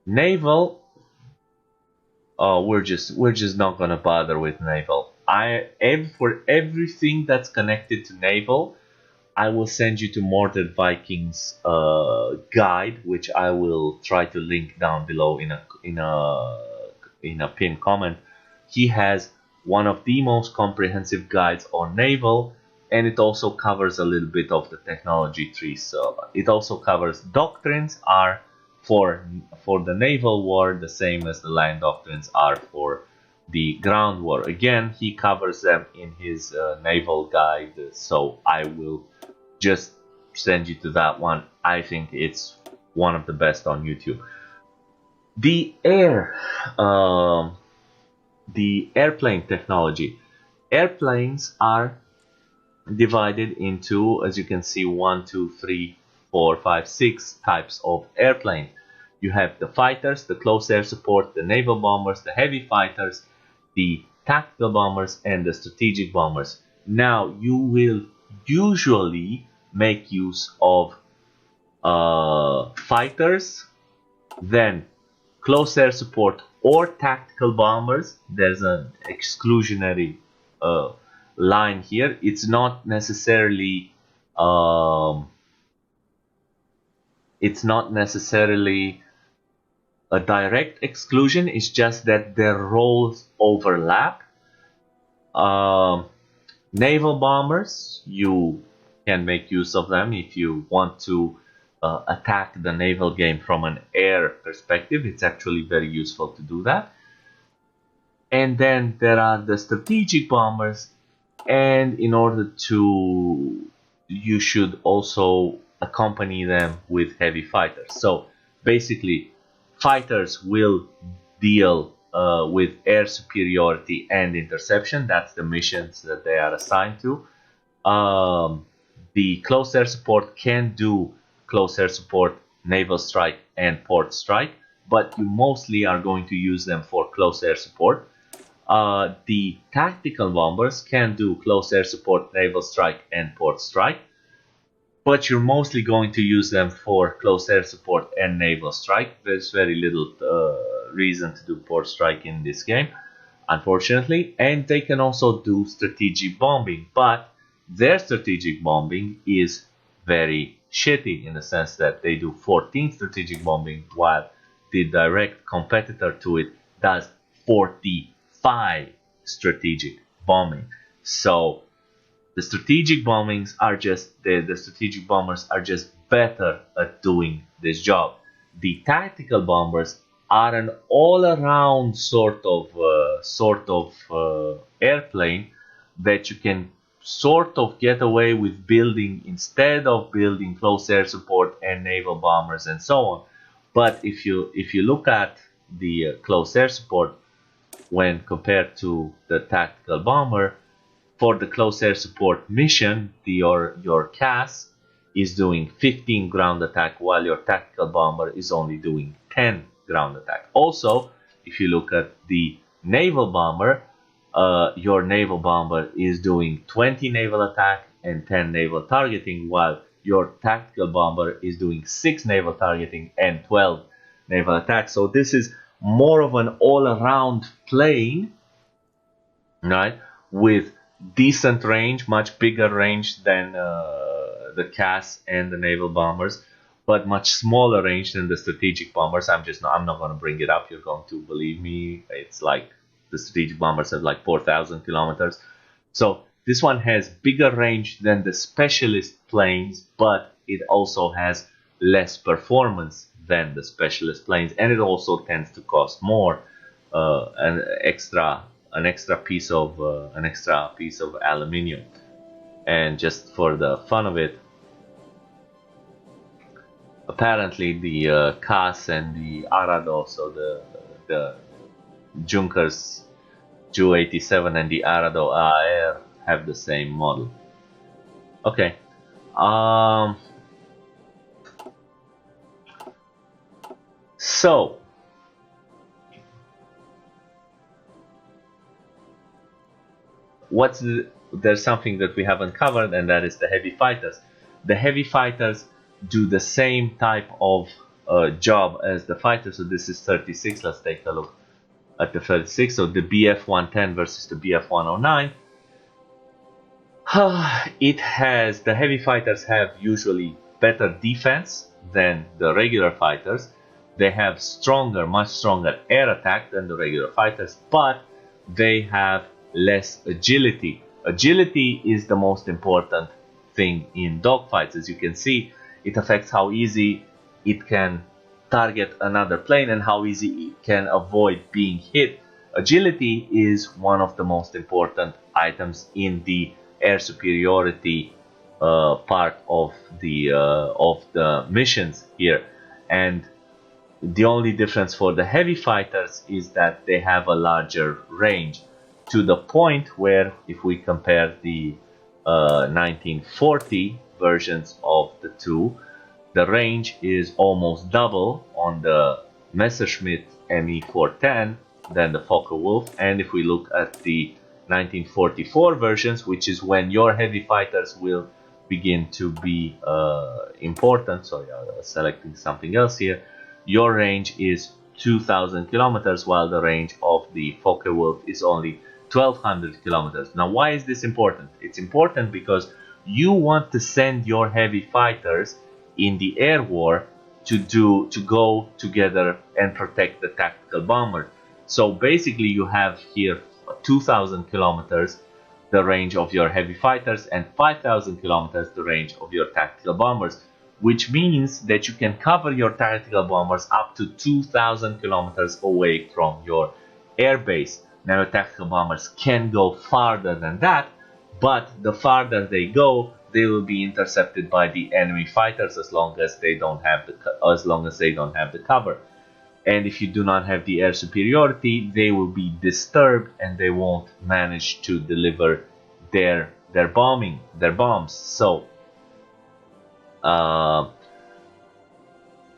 Naval, we're just not gonna bother with naval. For everything that's connected to naval, I will send you to Mortar Vikings guide, which I will try to link down below in a pinned comment. He has one of the most comprehensive guides on naval, and it also covers a little bit of the technology tree. So it also covers doctrines are for the naval war the same as the land doctrines are for the ground war. Again, he covers them in his naval guide, so I will just send you to that one. I think it's one of the best on YouTube. The airplane technology. Airplanes are divided into, as you can see, 1, 2, 3, 4, 5, 6 types of airplanes. You have the fighters, the close air support, the naval bombers, the heavy fighters, the tactical bombers, and the strategic bombers. Now, you will usually make use of fighters, then close air support or tactical bombers. There's an exclusionary line here. It's not necessarily a direct exclusion. It's just that their roles overlap. Naval bombers, you can make use of them if you want to attack the naval game from an air perspective. It's actually very useful to do that. And then there are the strategic bombers, and in order to, you should also accompany them with heavy fighters. So basically, fighters will deal with air superiority and interception. That's the missions that they are assigned to. The close air support can do close air support, naval strike, and port strike, but you mostly are going to use them for close air support. The tactical bombers can do close air support, naval strike, and port strike, but you're mostly going to use them for close air support and naval strike. There's very little reason to do port strike in this game, unfortunately, and they can also do strategic bombing, but their strategic bombing is very shitty in the sense that they do 14 strategic bombing while the direct competitor to it does 45 strategic bombing. So the strategic bombings are just the strategic bombers are just better at doing this job. The tactical bombers are an all-around sort of airplane that you can sort of get away with building instead of building close air support and naval bombers and so on. But if you look at the close air support when compared to the tactical bomber, for the close air support mission, your CAS is doing 15 ground attack while your tactical bomber is only doing 10 ground attack. Also, if you look at the naval bomber, your naval bomber is doing 20 naval attack and 10 naval targeting, while your tactical bomber is doing 6 naval targeting and 12 naval attack. So this is more of an all-around plane, right, with decent range, much bigger range than the CAS and the naval bombers, but much smaller range than the strategic bombers. I'm not going to bring it up. You're going to believe me. It's like the strategic bombers have like 4,000 kilometers. So this one has bigger range than the specialist planes, but it also has less performance than the specialist planes, and it also tends to cost more, an extra piece of aluminium. And just for the fun of it, apparently the CAS and the Arado, so the Junkers Ju-87 and the Arado AR have the same model. Okay. So there's something that we haven't covered, and that is the heavy fighters. The heavy fighters do the same type of job as the fighter. So this is 36. Let's take a look at the 36. So the BF-110 versus the BF-109. The heavy fighters have usually better defense than the regular fighters. They have much stronger air attack than the regular fighters, but they have less agility. Agility is the most important thing in dogfights. As you can see, it affects how easy it can target another plane and how easy it can avoid being hit. Agility is one of the most important items in the air superiority part of the missions here, and the only difference for the heavy fighters is that they have a larger range, to the point where if we compare the 1940 versions of the two, the range is almost double on the Messerschmitt Me-410 than the Focke-Wulf. And if we look at the 1944 versions, which is when your heavy fighters will begin to be important, sorry, selecting something else here, your range is 2,000 kilometers, while the range of the Focke-Wulf is only 1,200 kilometers. Now, why is this important? It's important because you want to send your heavy fighters in the air war to go together and protect the tactical bombers. So basically, you have here 2,000 kilometers the range of your heavy fighters and 5,000 kilometers the range of your tactical bombers, which means that you can cover your tactical bombers up to 2,000 kilometers away from your air base. Now, your tactical bombers can go farther than that, but the farther they go, they will be intercepted by the enemy fighters as long as they don't have the cover. And if you do not have the air superiority, they will be disturbed and they won't manage to deliver their bombs. So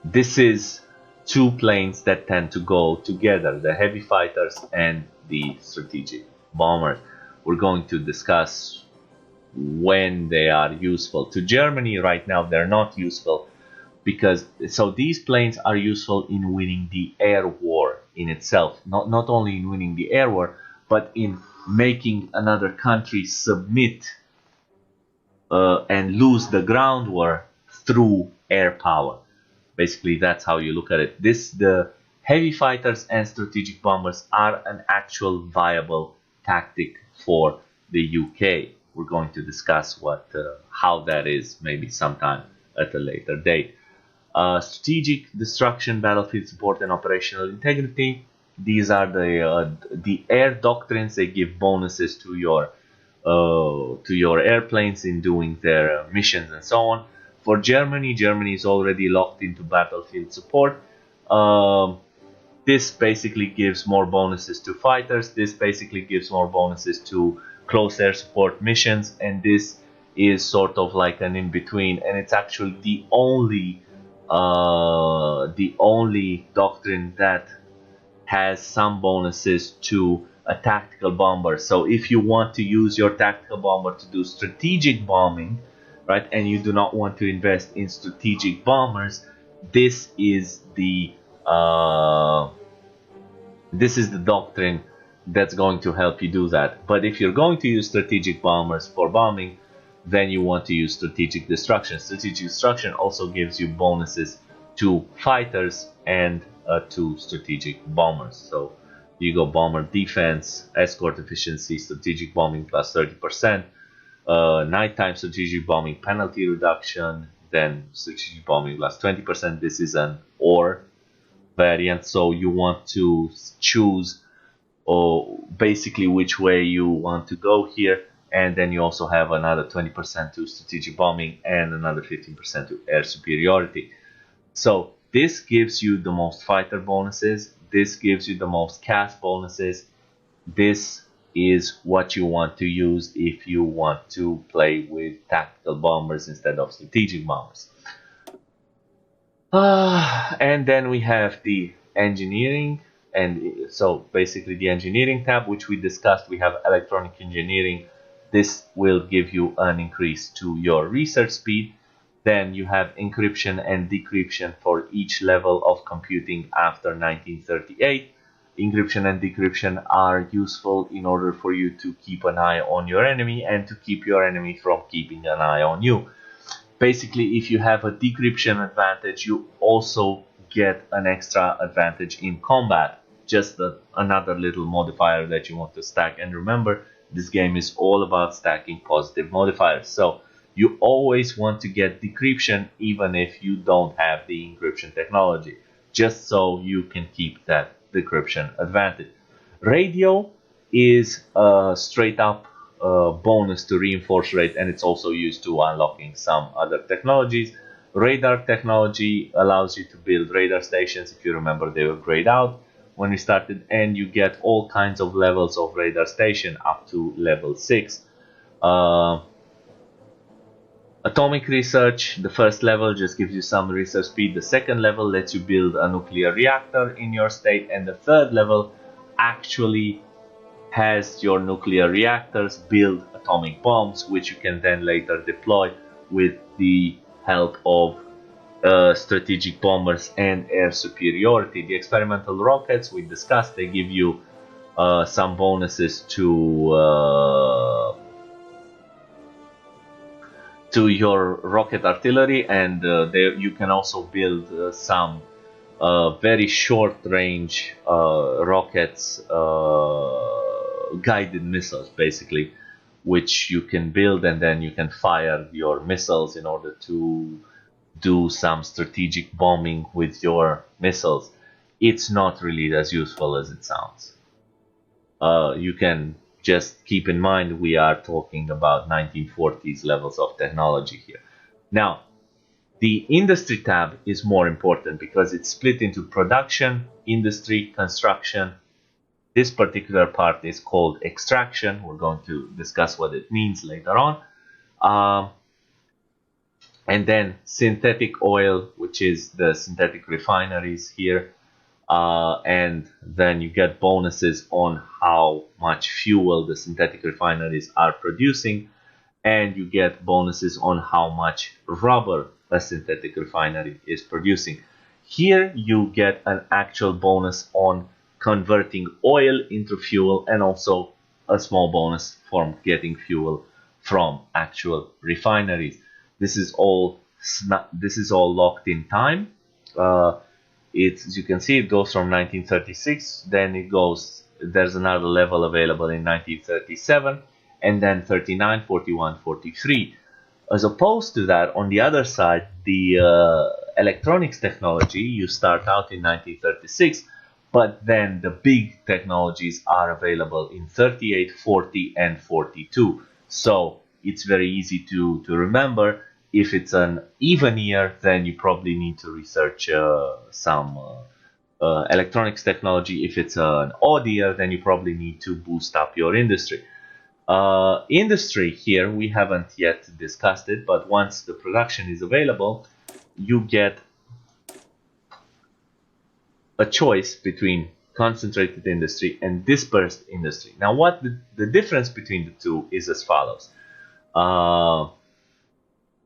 this is two planes that tend to go together, the heavy fighters and the strategic bombers. We're going to discuss when they are useful. To Germany right now, they're not useful because these planes are useful in winning the air war in itself, not only in winning the air war, but in making another country submit and lose the ground war through air power. Basically, that's how you look at it. The heavy fighters and strategic bombers are an actual viable tactic for the UK. We're going to discuss how that is maybe sometime at a later date. Strategic destruction, battlefield support, and operational integrity. These are the air doctrines. They give bonuses to your airplanes in doing their missions and so on. For Germany is already locked into battlefield support. This basically gives more bonuses to fighters. This basically gives more bonuses to close air support missions, and this is sort of like an in-between, and it's actually the only doctrine that has some bonuses to a tactical bomber. So if you want to use your tactical bomber to do strategic bombing, right, and you do not want to invest in strategic bombers, this is the doctrine that's going to help you do that. But if you're going to use strategic bombers for bombing, then you want to use strategic destruction. Strategic destruction also gives you bonuses to fighters and to strategic bombers. So you go bomber defense, escort efficiency, strategic bombing plus 30%, nighttime strategic bombing penalty reduction, then strategic bombing plus 20%. This is an OR variant, so you want to choose basically which way you want to go here, and then you also have another 20% to strategic bombing and another 15% to air superiority. So this gives you the most fighter bonuses, this gives you the most CAS bonuses. This is what you want to use if you want to play with tactical bombers instead of strategic bombers. And then we have the engineering, and so basically the engineering tab, which we discussed. We have electronic engineering. This will give you an increase to your research speed. Then you have encryption and decryption for each level of computing after 1938. Encryption and decryption are useful in order for you to keep an eye on your enemy and to keep your enemy from keeping an eye on you. Basically, if you have a decryption advantage, you also get an extra advantage in combat. Just another little modifier that you want to stack. And remember, this game is all about stacking positive modifiers. So you always want to get decryption even if you don't have the encryption technology, just so you can keep that decryption advantage. Radio is a straight up bonus to reinforce rate, and it's also used to unlocking some other technologies. Radar technology allows you to build radar stations. If you remember, they were grayed out when we started, and you get all kinds of levels of radar station up to level 6. Atomic research, the first level just gives you some research speed. The second level lets you build a nuclear reactor in your state, and the third level actually has your nuclear reactors build atomic bombs, which you can then later deploy with the help of strategic bombers and air superiority. The experimental rockets we discussed, they give you some bonuses to your rocket artillery, and you can also build some very short range rockets, guided missiles basically, which you can build, and then you can fire your missiles in order to do some strategic bombing with your missiles. It's not really as useful as it sounds. You can just keep in mind we are talking about 1940s levels of technology here. Now, the industry tab is more important because it's split into production, industry, construction. This particular part is called extraction. We're going to discuss what it means later on. And then synthetic oil, which is the synthetic refineries here. And then you get bonuses on how much fuel the synthetic refineries are producing. And you get bonuses on how much rubber a synthetic refinery is producing. Here you get an actual bonus on converting oil into fuel, and also a small bonus from getting fuel from actual refineries. This is all locked in time. As you can see, it goes from 1936, then there's another level available in 1937, and then 39, 41, 43. As opposed to that, on the other side, the electronics technology, you start out in 1936, but then the big technologies are available in 38, 40, and 42. So it's very easy to remember. If it's an even year, then you probably need to research some electronics technology. If it's an odd year, then you probably need to boost up your industry. Industry here, we haven't yet discussed it, but once the production is available, you get a choice between concentrated industry and dispersed industry. Now, what the difference between the two is as follows.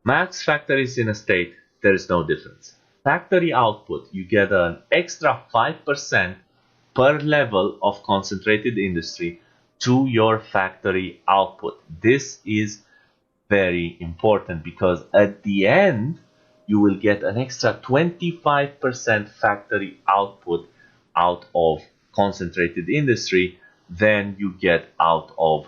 Max factories in a state, there is no difference. Factory output, you get an extra 5% per level of concentrated industry to your factory output. This is very important because at the end, you will get an extra 25% factory output out of concentrated industry than you get out of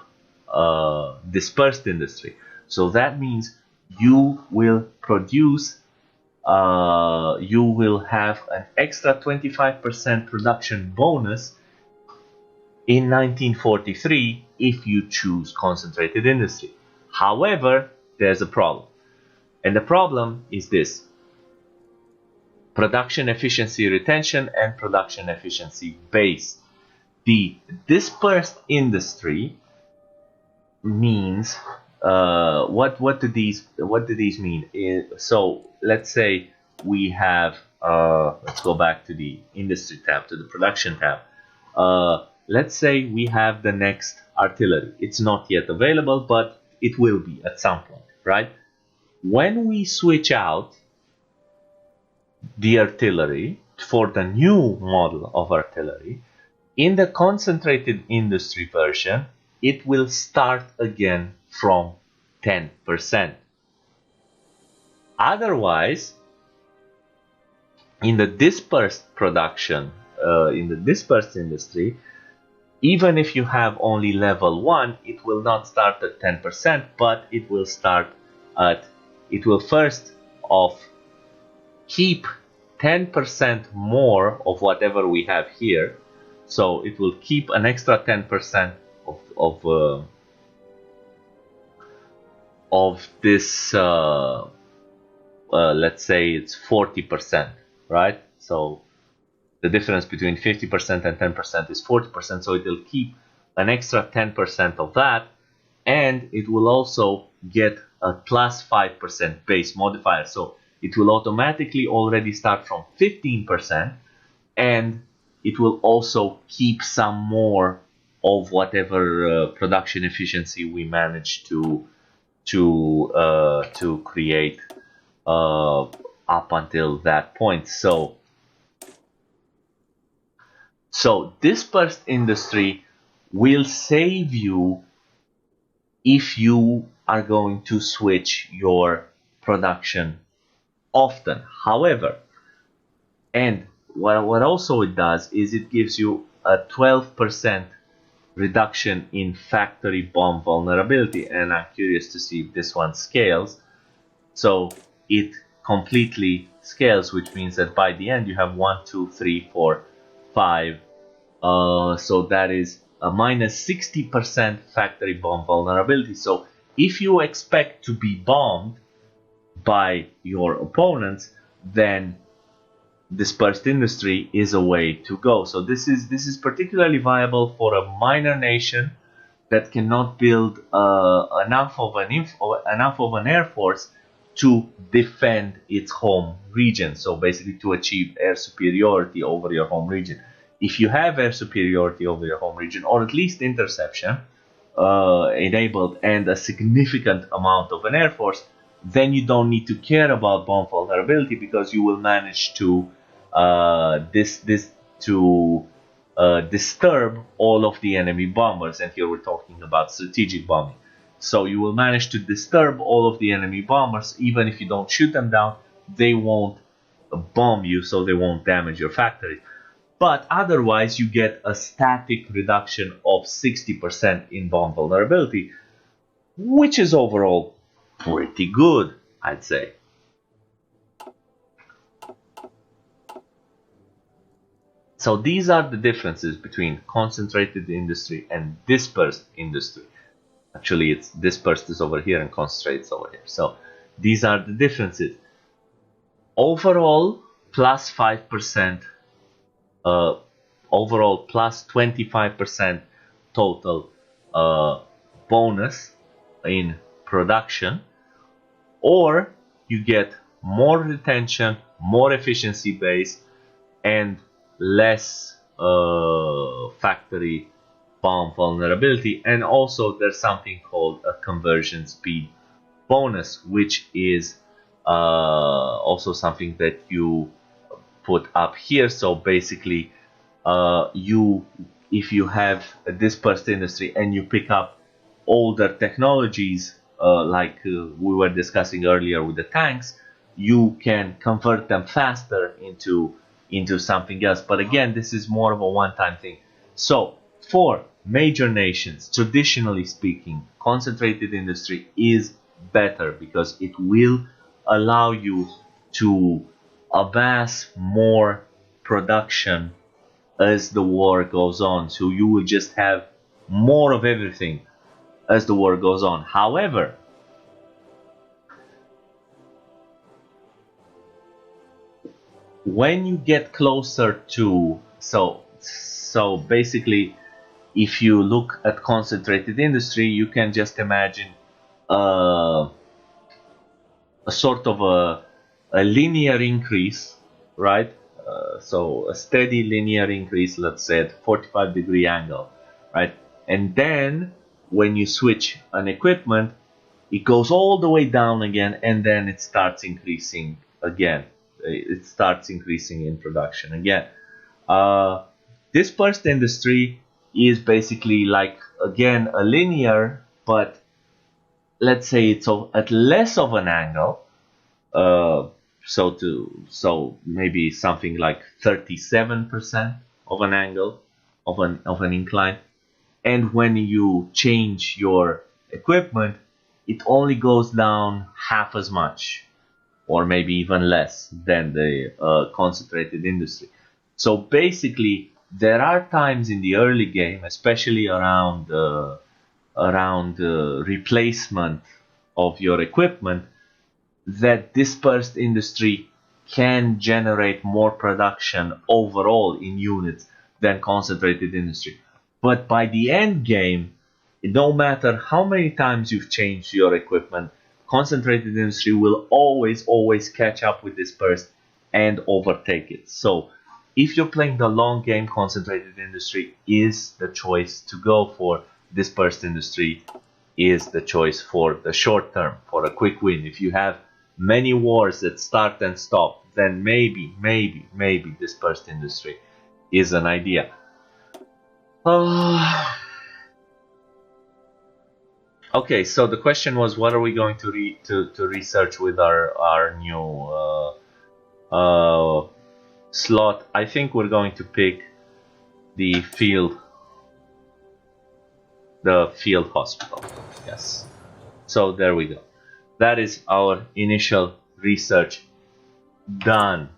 dispersed industry. So that means you will produce, you will have an extra 25% production bonus in 1943 if you choose concentrated industry. However, there's a problem. And the problem is this: production efficiency retention and production efficiency base. The dispersed industry means what do these mean? So let's say we have let's go back to the industry tab, to the production tab. Let's say we have the next artillery. It's not yet available, but it will be at some point, right? When we switch out the artillery for the new model of artillery, in the concentrated industry version, it will start again from 10%. Otherwise, in the dispersed production, in the dispersed industry, even if you have only level 1, it will not start at 10%, but it will first off keep 10% more of whatever we have here. So it will keep an extra 10% of this, let's say it's 40%, right? So the difference between 50% and 10% is 40%, so it will keep an extra 10% of that, and it will also get a plus 5% base modifier. So it will automatically already start from 15%, and it will also keep some more of whatever production efficiency we manage to create up until that point. So dispersed industry will save you if you are going to switch your production often. However, and what also it does is it gives you a 12% reduction in factory bomb vulnerability, and I'm curious to see if this one scales. So it completely scales, which means that by the end you have 1, 2, 3, 4, 5. So that is a minus 60% factory bomb vulnerability. So if you expect to be bombed by your opponents, then dispersed industry is a way to go. So this is particularly viable for a minor nation that cannot build enough of an air force to defend its home region. So basically to achieve air superiority over your home region. If you have air superiority over your home region, or at least interception enabled, and a significant amount of an air force, then you don't need to care about bomb vulnerability, because you will manage to disturb all of the enemy bombers. And here we're talking about strategic bombing. So you will manage to disturb all of the enemy bombers. Even if you don't shoot them down, they won't bomb you, so they won't damage your factory. But otherwise, you get a static reduction of 60% in bomb vulnerability, which is overall pretty good, I'd say. So these are the differences between concentrated industry and dispersed industry. Actually, it's dispersed is over here and concentrated is over here. So these are the differences. Overall, plus 5%. Overall, plus 25% total bonus in production, or you get more retention, more efficiency base, and less factory bomb vulnerability. And also there's something called a conversion speed bonus, which is also something that you put up here. So basically if you have a dispersed industry and you pick up older technologies like we were discussing earlier with the tanks, you can convert them faster into something else. But again, this is more of a one-time thing. So for major nations, traditionally speaking, concentrated industry is better because it will allow you to amass more production as the war goes on. So you will just have more of everything as the war goes on. However, when you get closer to, so basically, if you look at concentrated industry, you can just imagine a sort of a linear increase, right? So a steady linear increase, let's say at 45-degree angle, right? And then when you switch an equipment, it goes all the way down again, and then it starts increasing again. It starts increasing in production again. Dispersed industry is basically like, again, a linear, but let's say it's at less of an angle. So maybe something like 37% of an angle of an incline. And when you change your equipment, it only goes down half as much, or maybe even less than the concentrated industry. So basically, there are times in the early game, especially around replacement of your equipment, that dispersed industry can generate more production overall in units than concentrated industry. But by the end game, no matter how many times you've changed your equipment, concentrated industry will always catch up with dispersed and overtake it. So if you're playing the long game, concentrated industry is the choice to go for. Dispersed industry is the choice for the short term, for a quick win. If you have many wars that start and stop, then maybe dispersed industry is an idea. Okay, so the question was, what are we going to research with our new slot? I think we're going to pick the field hospital. Yes. So there we go. That is our initial research done.